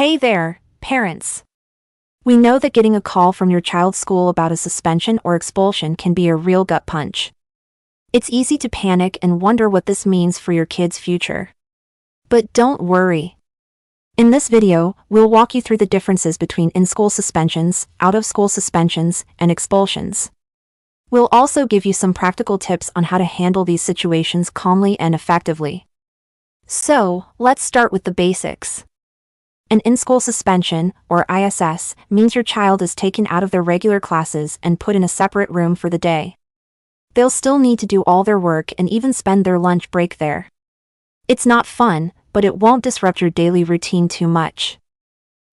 Hey there, parents. We know that getting a call from your child's school about a suspension or expulsion can be a real gut punch. It's easy to panic and wonder what this means for your kid's future. But don't worry. In this video, we'll walk you through the differences between in-school suspensions, out-of-school suspensions, and expulsions. We'll also give you some practical tips on how to handle these situations calmly and effectively. So, let's start with the basics. An in-school suspension, or ISS, means your child is taken out of their regular classes and put in a separate room for the day. They'll still need to do all their work and even spend their lunch break there. It's not fun, but it won't disrupt your daily routine too much.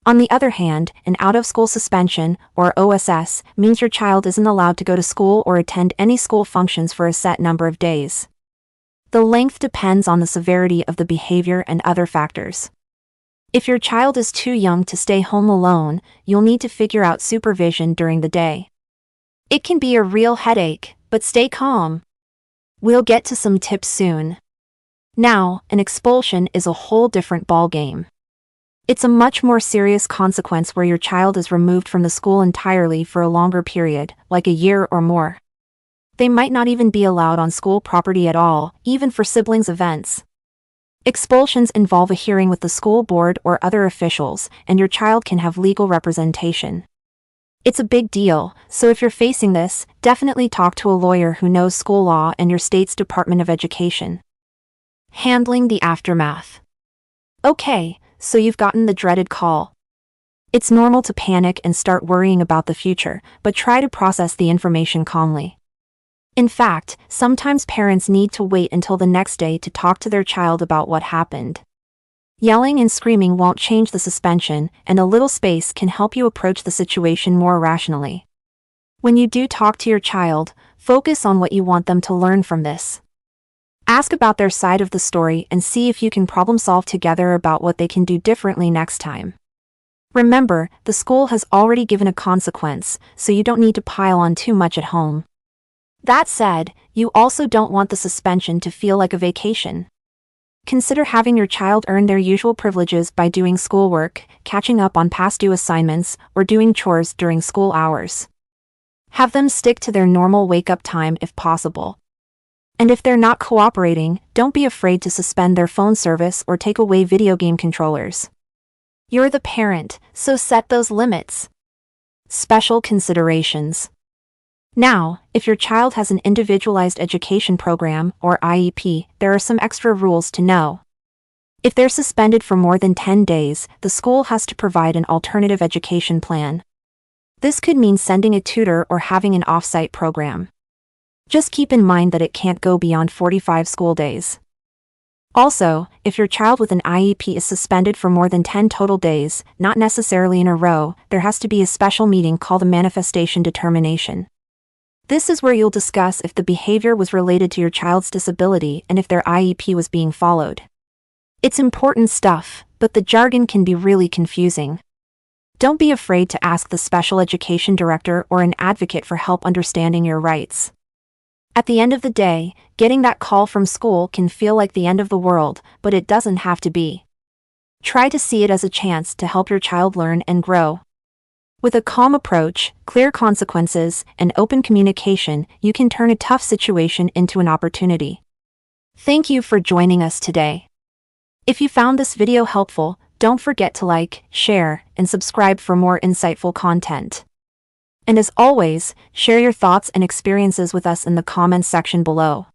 On the other hand, an out-of-school suspension, or OSS, means your child isn't allowed to go to school or attend any school functions for a set number of days. The length depends on the severity of the behavior and other factors. If your child is too young to stay home alone, you'll need to figure out supervision during the day. It can be a real headache, but stay calm. We'll get to some tips soon. Now, an expulsion is a whole different ballgame. It's a much more serious consequence where your child is removed from the school entirely for a longer period, like a year or more. They might not even be allowed on school property at all, even for siblings' events. Expulsions involve a hearing with the school board or other officials, and your child can have legal representation. It's a big deal, so if you're facing this, definitely talk to a lawyer who knows school law and your state's Department of Education. Handling the aftermath. Okay, so you've gotten the dreaded call. It's normal to panic and start worrying about the future, but try to process the information calmly. In fact, sometimes parents need to wait until the next day to talk to their child about what happened. Yelling and screaming won't change the suspension, and a little space can help you approach the situation more rationally. When you do talk to your child, focus on what you want them to learn from this. Ask about their side of the story and see if you can problem solve together about what they can do differently next time. Remember, the school has already given a consequence, so you don't need to pile on too much at home. That said, you also don't want the suspension to feel like a vacation. Consider having your child earn their usual privileges by doing schoolwork, catching up on past due assignments, or doing chores during school hours. Have them stick to their normal wake-up time if possible. And if they're not cooperating, don't be afraid to suspend their phone service or take away video game controllers. You're the parent, so set those limits. Special considerations. Now, if your child has an individualized education program, or IEP, there are some extra rules to know. If they're suspended for more than 10 days, the school has to provide an alternative education plan. This could mean sending a tutor or having an off-site program. Just keep in mind that it can't go beyond 45 school days. Also, if your child with an IEP is suspended for more than 10 total days, not necessarily in a row, there has to be a special meeting called a manifestation determination. This is where you'll discuss if the behavior was related to your child's disability and if their IEP was being followed. It's important stuff, but the jargon can be really confusing. Don't be afraid to ask the special education director or an advocate for help understanding your rights. At the end of the day, getting that call from school can feel like the end of the world, but it doesn't have to be. Try to see it as a chance to help your child learn and grow. With a calm approach, clear consequences, and open communication, you can turn a tough situation into an opportunity. Thank you for joining us today. If you found this video helpful, don't forget to like, share, and subscribe for more insightful content. And as always, share your thoughts and experiences with us in the comments section below.